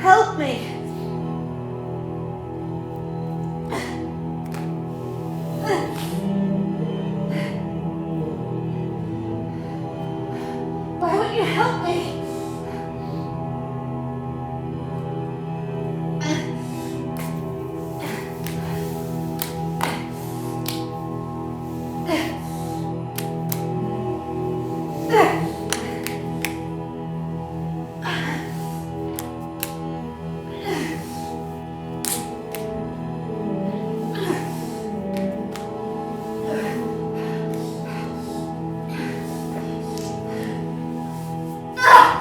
Help me! Why won't you help me? Ah!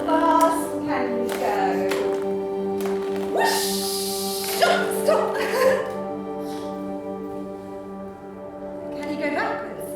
fast can you go? Whoosh! Stop! Can you go backwards?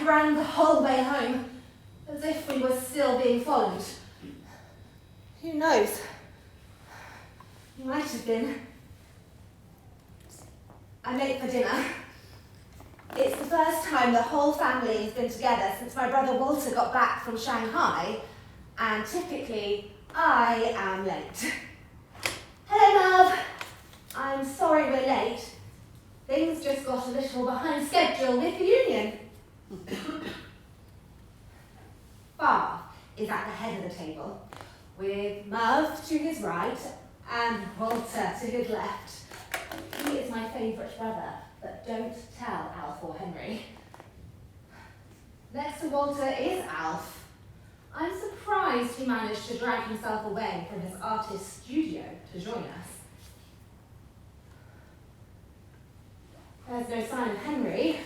Ran the whole way home, as if we were still being followed. Who knows? We might have been. I'm late for dinner. It's the first time the whole family has been together since my brother Walter got back from Shanghai, and typically I am late. Hello, Mum. I'm sorry we're late. Things just got a little behind schedule with the union. Bob is at the head of the table, with Merv to his right and Walter to his left. He is my favourite brother, but don't tell Alf or Henry. Next to Walter is Alf. I'm surprised he managed to drag himself away from his artist studio to join us. There's no sign of Henry.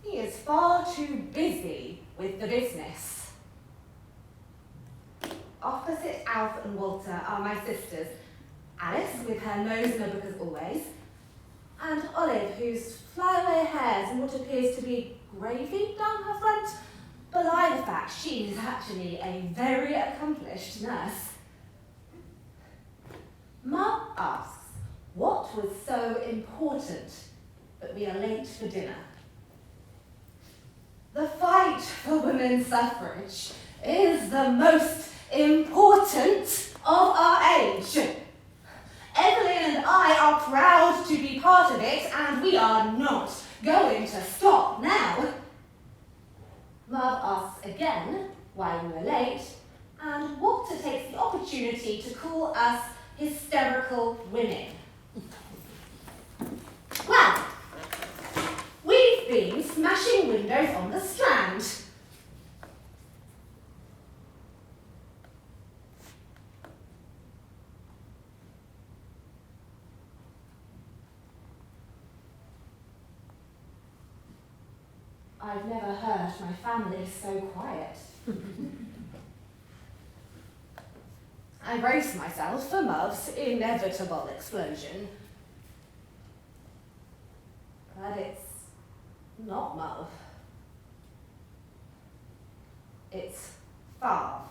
He is far too busy with the business. Opposite Alf and Walter are my sisters, Alice, with her nose in a book as always, and Olive, whose flyaway hairs and what appears to be gravy down her front belie the fact she is actually a very accomplished nurse. Mum asks, what was so important that we are late for dinner? The fight for women's suffrage is the most important of our age. Evelyn and I are proud to be part of it, and we are not going to stop now. Merv asks again why we were late, and Walter takes the opportunity to call us hysterical women. Well, we've been smashing windows on the Strand. I've never heard my family so quiet. I brace myself for Merv's inevitable explosion. But it's not Merv. It's Favre.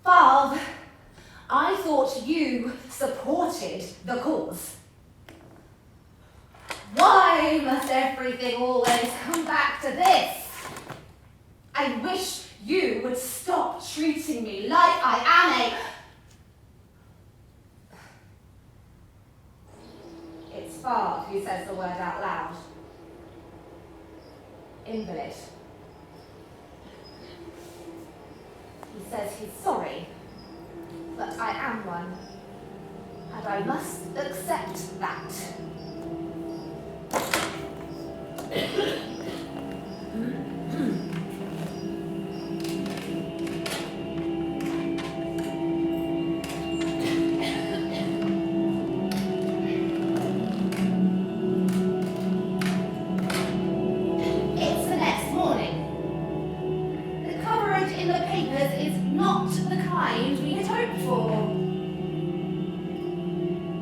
Favre, I thought you supported the cause. Why must everything always come back to this? I wish you would stop treating me like I am a... It's Favre who says the word out loud. Invalid. He says he's sorry, but I am one, and I must accept that.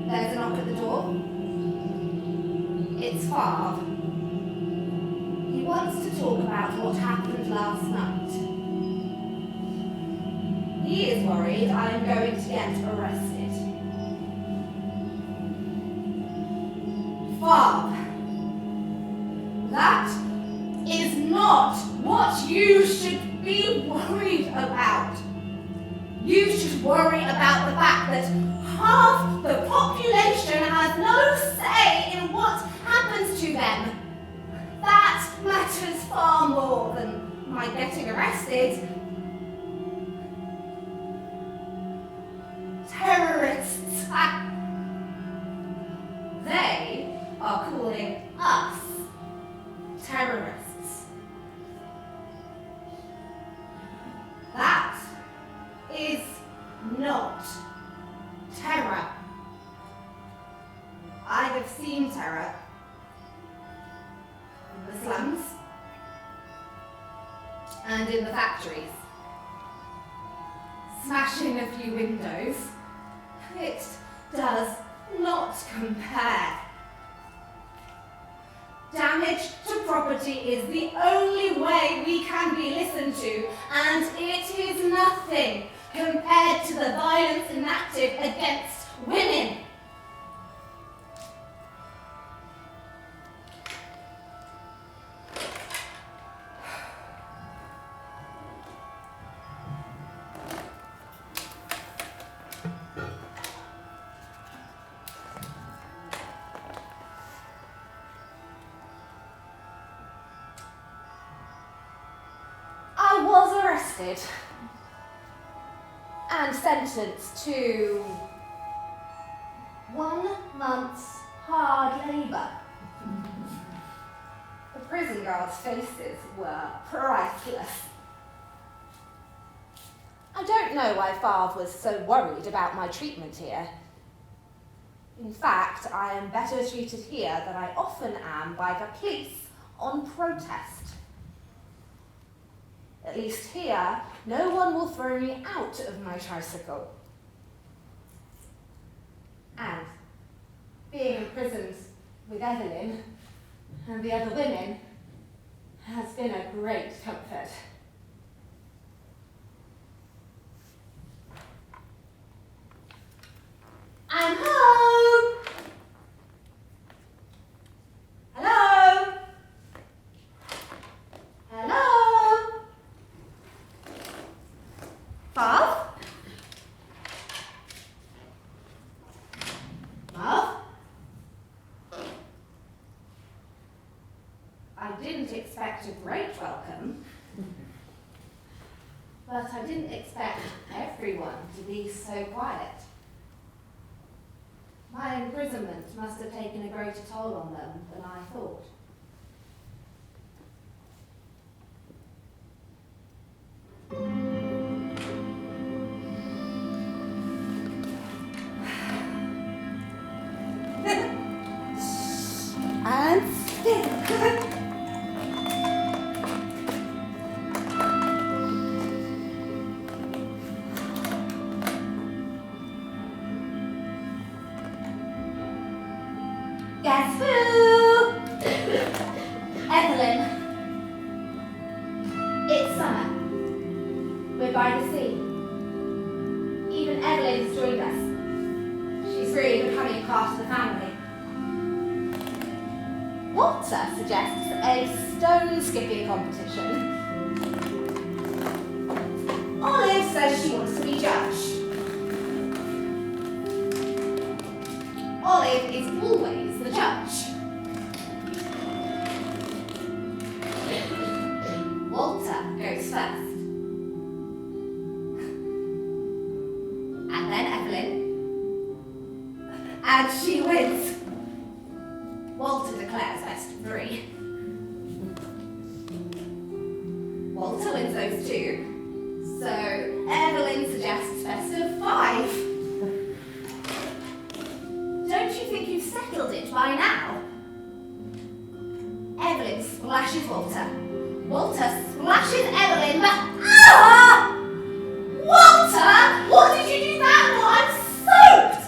There's a knock at the door. It's Favre. He wants to talk about what happened last night. He is worried I am going to get arrested. Favre, that is not what you should be worried about. You should worry about the fact that half the population has no say in what happens to them. That matters far more than my getting arrested. Terrorists. They are calling us terrorists. That is not terror. I have seen terror in the slums and in the factories. Smashing a few windows, it does not compare. Damage to property is the only way we can be listened to, and it is nothing compared to the violence enacted against women. I was arrested and sentenced to 1 month's hard labour. The prison guards' faces were priceless. I don't know why Favre was so worried about my treatment here. In fact, I am better treated here than I often am by the police on protest. At least here, no one will throw me out of my tricycle. And being imprisoned with Evelyn and the other women has been a great comfort. I'm home! Hello? Hello? Bob? Bob? I didn't expect a great welcome, but I didn't expect everyone to be so quiet. My imprisonment must have taken a greater toll on them than I thought. And stick. Guess who? Evelyn. It's summer. We're by the sea. Even Evelyn has joined us. She's really becoming part of the family. Walter suggests a stone skipping competition. Olive says she wants to be judged. Olive is always the judge. and she wins. Walter declares best of 3. Walter wins those 2. So Evelyn suggests best of 5. Don't you think you've settled it by now? Evelyn splashes Walter. Walter splashes Evelyn, but Walter! What did you do that for? I'm soaked!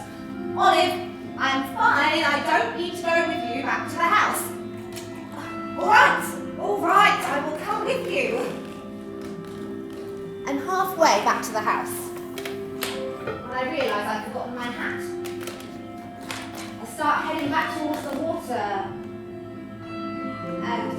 Olive, I'm fine. I don't need to go with you back to the house. All right, I will come with you. I'm halfway back to the house when I realise I've forgotten my hat. I start heading back towards the water and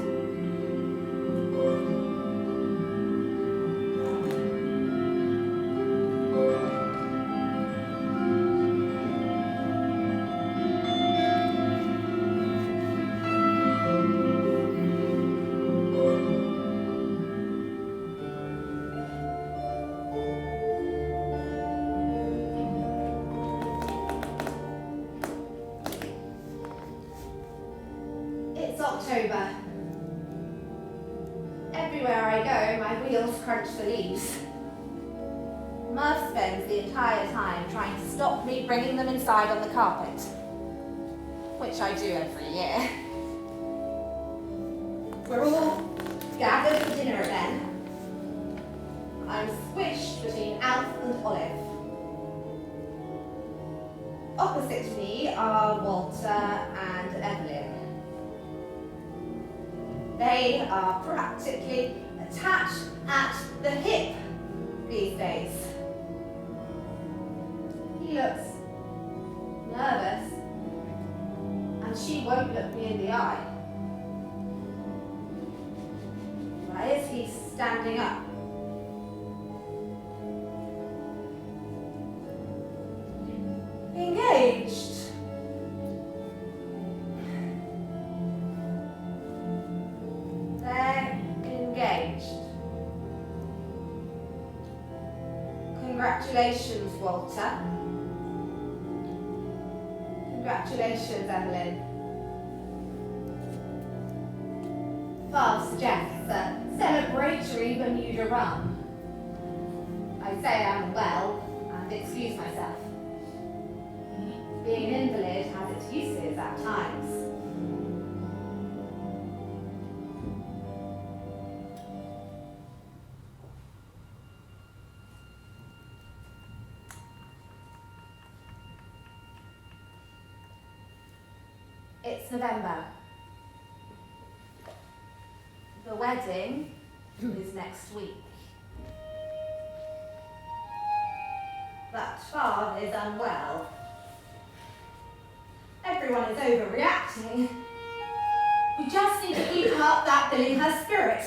October. Everywhere I go, my wheels crunch the leaves. Murph spends the entire time trying to stop me bringing them inside on the carpet, which I do every year. We're all gathered for dinner again. I'm squished between Alf and Olive. Opposite me are Walter and Evelyn. They are practically attached at the hip these days. He looks nervous, and she won't look me in the eye. Why is he standing up? Engaged. Engaged. Congratulations, Walter. Congratulations, Evelyn. Father suggests a celebratory Bermuda rum. I say I'm well and excuse myself. Being an invalid has its uses at times. It's November. The wedding is next week. That father is unwell. Everyone is overreacting. We just need to keep up that filling her spirit.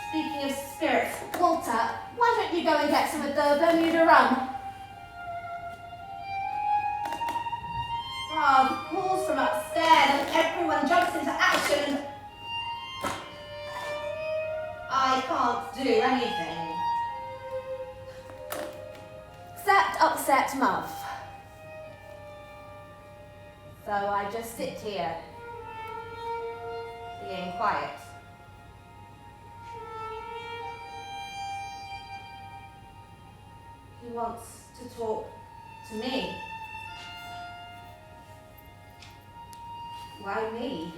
Speaking of spirits, Walter, why don't you go and get some of the Bermuda rum? Calls from upstairs and everyone jumps into action and I can't do anything. Except upset Muff. So I just sit here, being quiet. He wants to talk to me. Why me?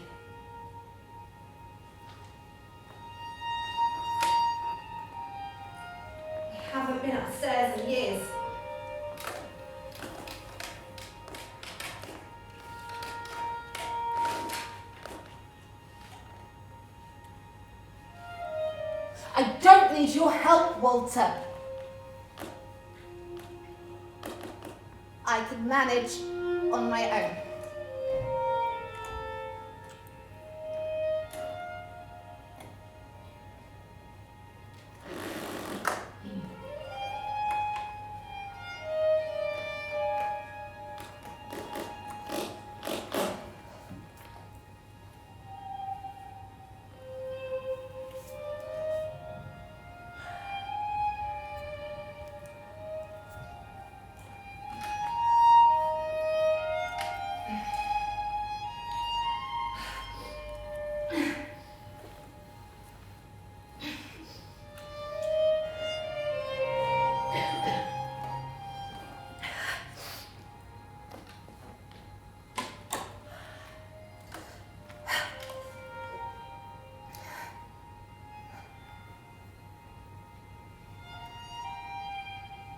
I haven't been upstairs in years. I don't need your help, Walter. I can manage on my own.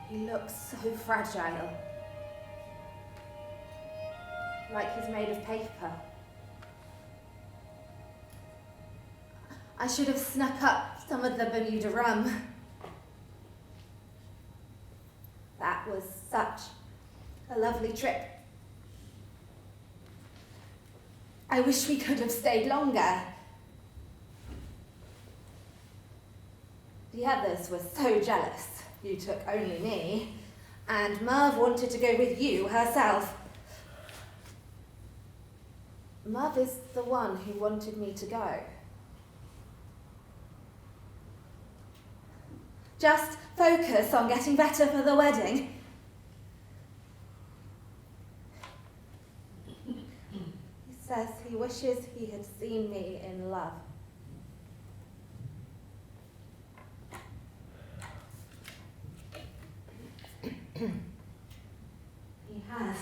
He looks so fragile. Like he's made of paper. I should have snuck up some of the Bermuda rum. That was such a lovely trip. I wish we could have stayed longer. The others were so jealous you took only me, and Merv wanted to go with you herself. Merv is the one who wanted me to go. Just focus on getting better for the wedding. He says he wishes he had seen me in love. He has.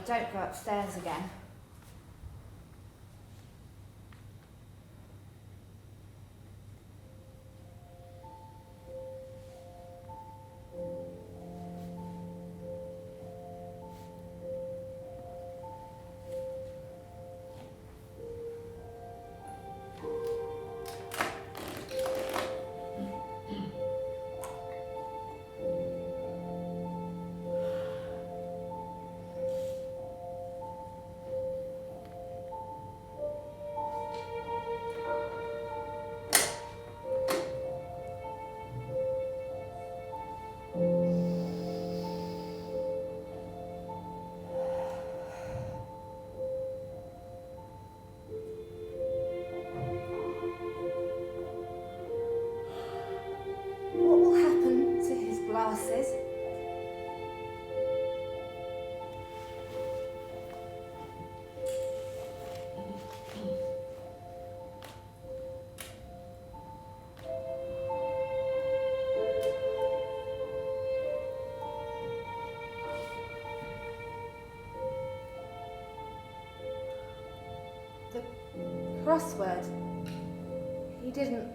Don't go upstairs again. The crossword. He didn't.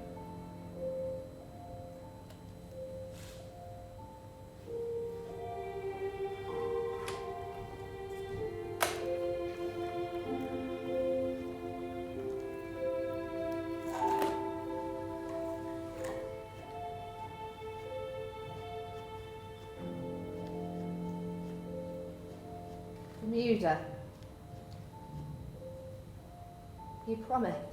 Bermuda. He promised.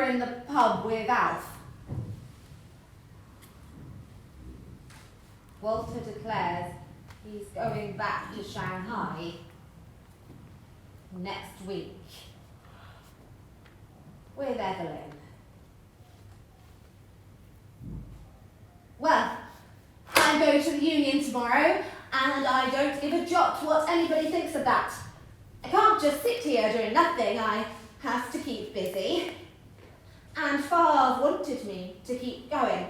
In the pub with Alf. Walter declares he's going back to Shanghai next week with Evelyn. Well, I'm going to the Union tomorrow, and I don't give a jot what anybody thinks of that. I can't just sit here doing nothing. I have to keep busy. And Favre wanted me to keep going.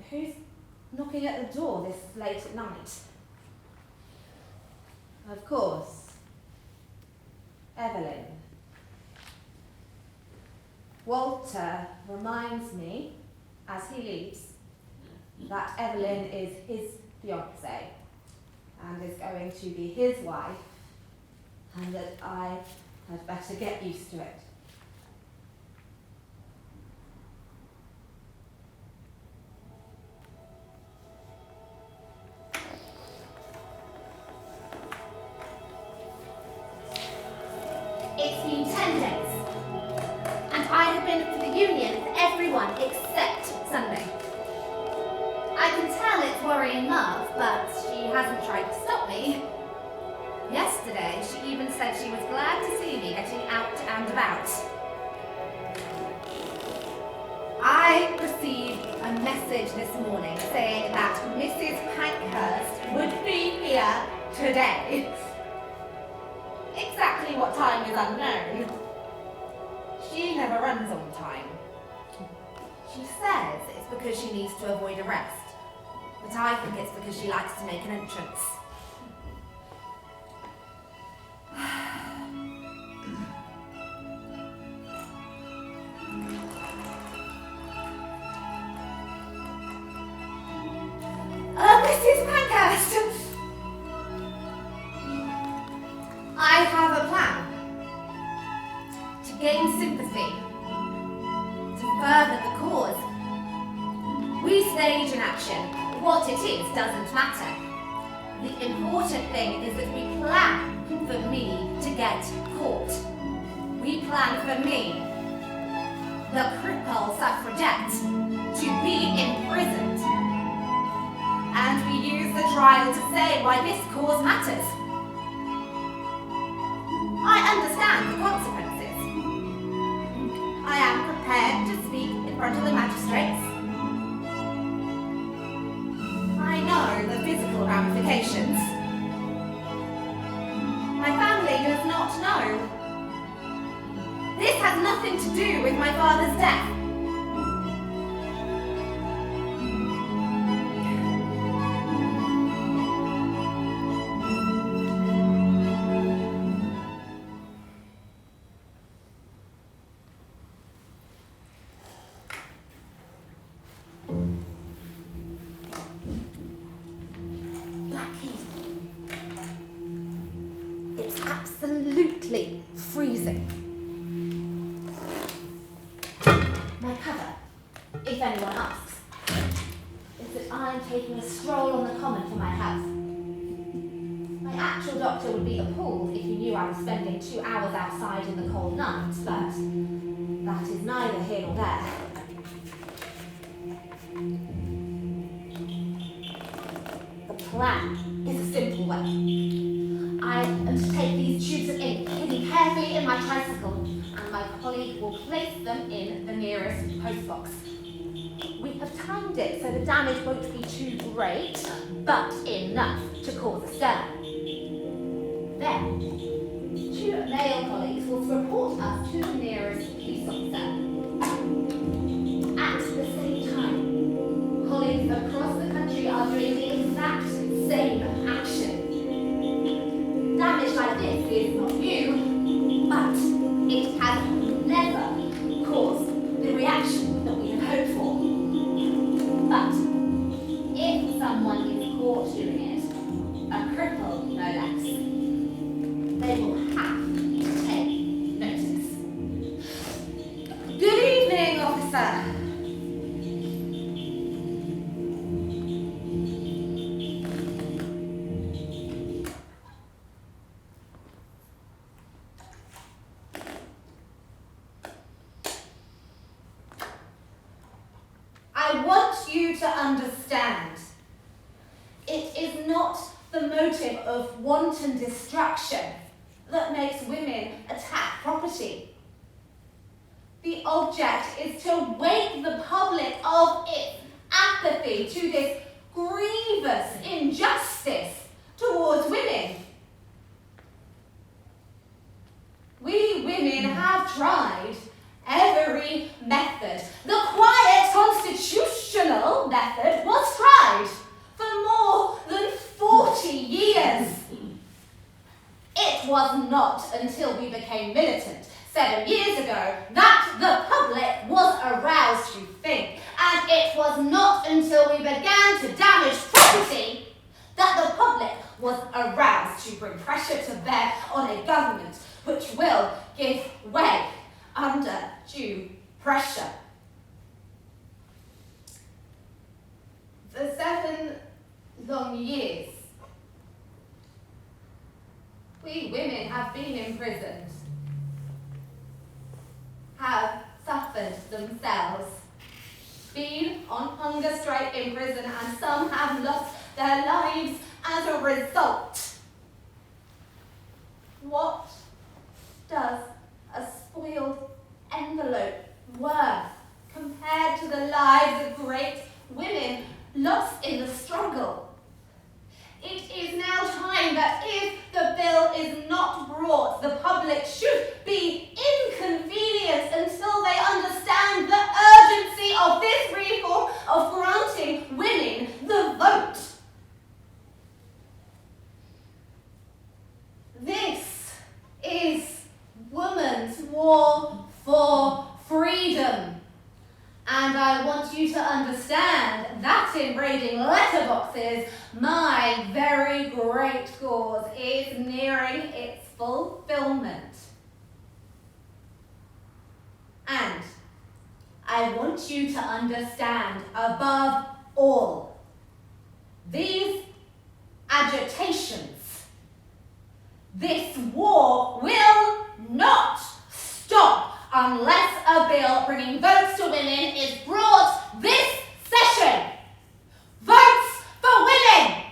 Who's knocking at the door this late at night? Of course, Evelyn. Walter reminds me, as he leaves, that Evelyn is his fiancée and is going to be his wife and that I had better get used to it. It's been 10 days, and I have been for the union for everyone except Sunday. I can tell it's worrying Love, but she hasn't tried to stop me. Yesterday, she even said she was glad to see me getting out and about. I received a message this morning saying that Mrs. Pankhurst would be here today. Exactly what time is unknown. She never runs on time. She says it's because she needs to avoid arrest, but I think it's because she likes to make an entrance. Mrs. Pankhurst! I have a plan to gain sympathy, to further the cause. We stage an action. What it is doesn't matter. The important thing is that we plan for me to get caught. We plan for me, the cripple suffragette, to be imprisoned. And we use the trial to say why this cause matters. I understand the consequences. I am prepared to speak in front of the magistrates. I know the physical ramifications. My family does not know. This has nothing to do with my father's death. It's absolutely freezing. My cover, if anyone asks, is that I'm taking a stroll on the common for my health. My actual doctor would be appalled if he knew I was spending 2 hours outside in the cold night, but that is neither here nor there. The plan is a simple one. I am to take these tubes of ink hidden carefully in my tricycle, and my colleague will place them in the nearest postbox. We have timed it so the damage won't be too great, but enough to cause a stir. Then, 2 male colleagues will report us to the nearest police officer. At the same time, colleagues across the country are doing the exact same action. Damage like this is not new, but it has never caused the reaction that we had hoped for. But if someone is caught doing it, a cripple no less, they will have to take notice. Good evening, officer. I want you to understand, it is not the motive of wanton destruction that makes women attack property. The object is to wake the public of its apathy to this grievous injustice towards women. We women have tried every method. The quiet constitutional method was tried for more than 40 years. It was not until we became militant 7 years ago that the public was aroused to think, and it was not until we began to damage property that the public was aroused to bring pressure to bear on a government which will give way under due pressure. For 7 long years, we women have been imprisoned, have suffered themselves, been on hunger strike in prison, and some have lost their lives as a result. What does a spoiled envelope worth compared to the lives of great women lost in the struggle? It is now time that if the bill is not brought, the public should be inconvenienced until they understand the urgency of this reform of granting women the vote. This is women's war for freedom. And I want you to understand that in raiding letterboxes, my very great cause is nearing its fulfillment. And I want you to understand, above all, these agitations, this war will not stop unless a bill bringing votes to women is brought this session. Votes for women!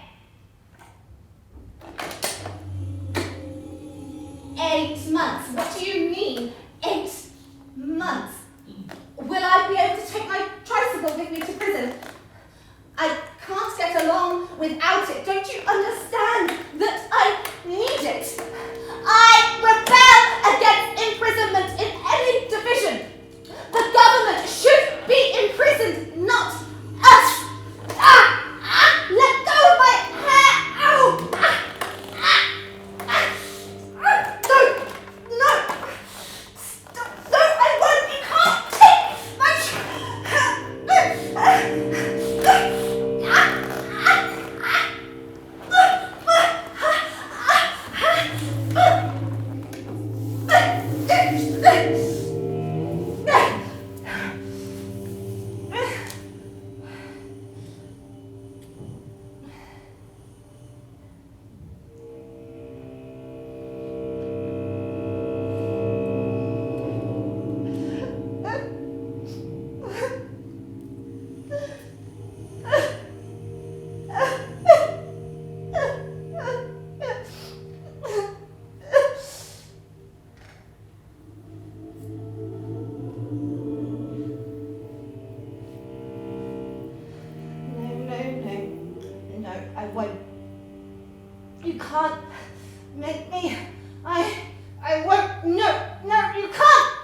8 months. What do you mean, 8 months? Will I be able to take my tricycle with me to prison? I can't get along without it. Don't you understand that I need it? I rebel against imprisonment in any division. The government should be imprisoned, not us. Let go of my hair. Ow! No. Stop. No, I won't. You can't take my I won't. You can't make me. I won't. No, you can't.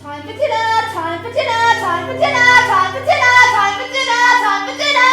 Time for dinner, time for dinner, time for dinner, time for dinner, time for dinner, time for dinner.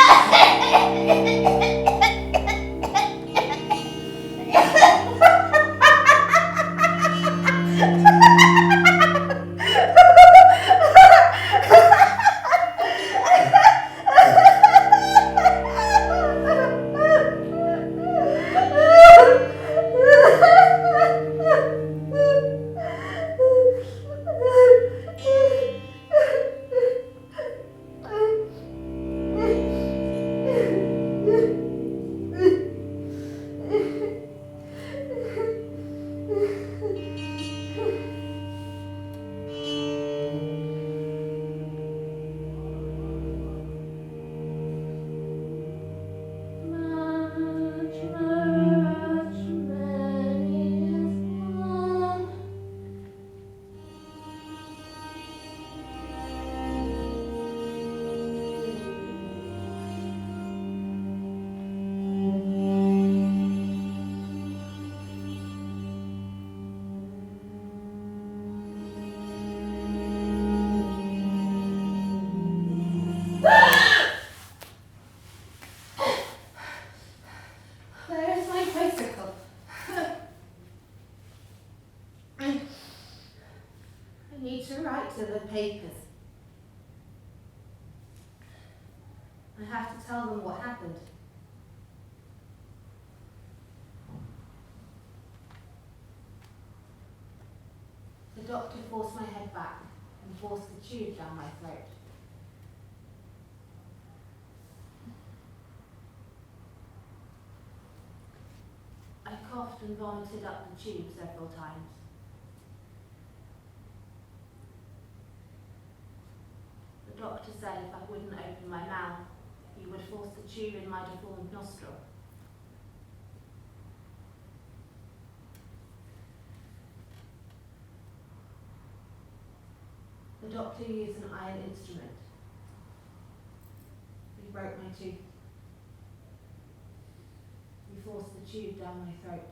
I need to write to the papers. I have to tell them what happened. The doctor forced my head back and forced the tube down my throat. I coughed and vomited up the tube several times. The doctor said if I wouldn't open my mouth, he would force the tube in my deformed nostril. The doctor used an iron instrument. He broke my tooth. He forced the tube down my throat.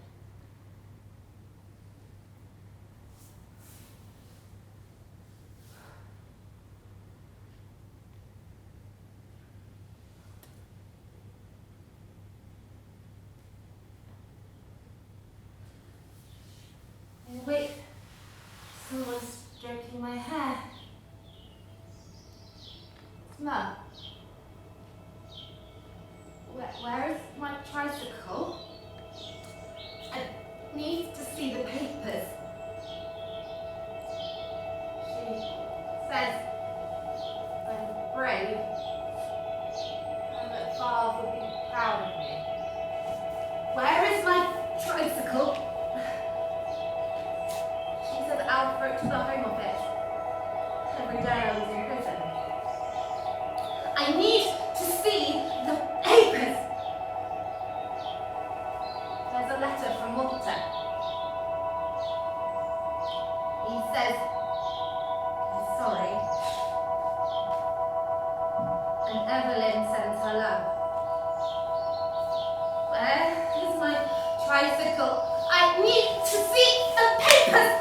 Wait, someone's stroking my hair. Mum, where is my tricycle? I need to see the papers. She says I'm brave and that Father would be proud of me. Where is my tricycle? She said Alfred to the Home Office. Every day I was in prison. I need to see the papers. There's a letter from Walter. He says he's sorry. And Evelyn sends her love. Where is my tricycle? I need to see the papers.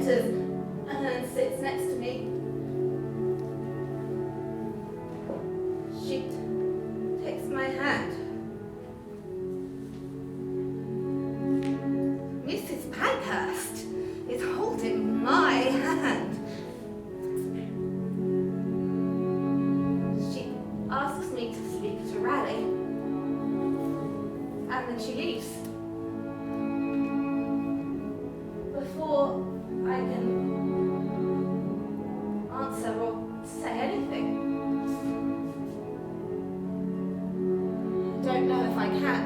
And then sits next to me. She takes my hand. Mrs. Pankhurst is holding my hand. She asks me to speak to Raleigh, and then she leaves. Before I can answer or say anything. I don't know if I can.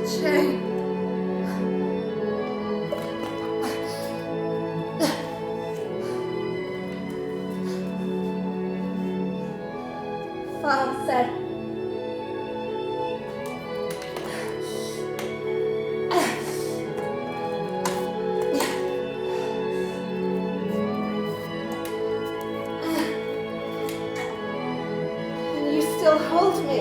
Jane. Father said, can you still hold me?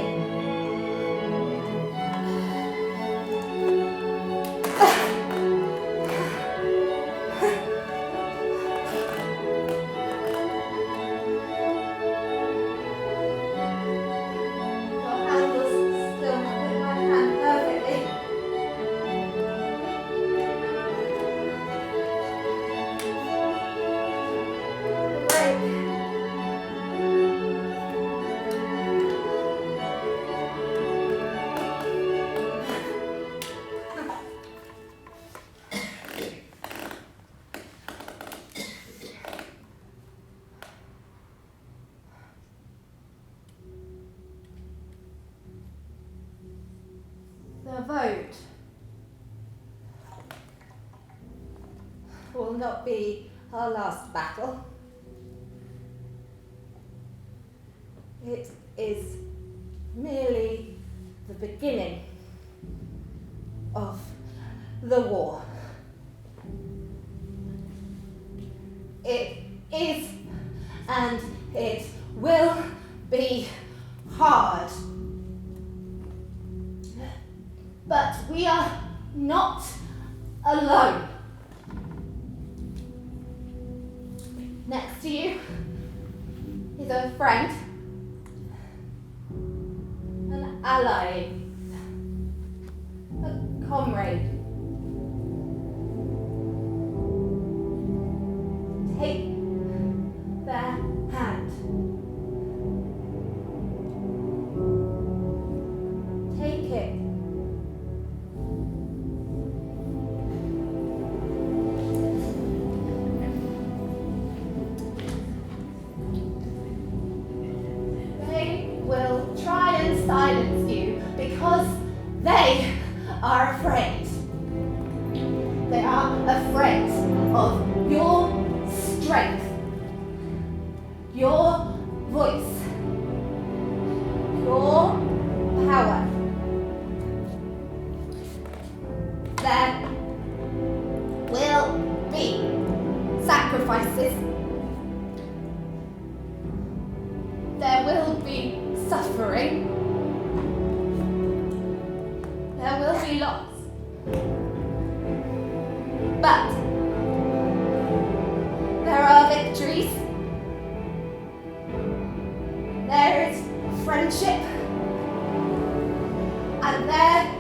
The vote will not be our last battle. It is merely the beginning of the war. It is and it will be hard. But we are not alone. Next to you is a friend, an ally, a comrade. Take their hand. Take it. Will try and silence you because they are afraid. They are afraid of your strength, your voice, your power. There will be sacrifices. There will be suffering. There will be loss. But there are victories. There is friendship. And there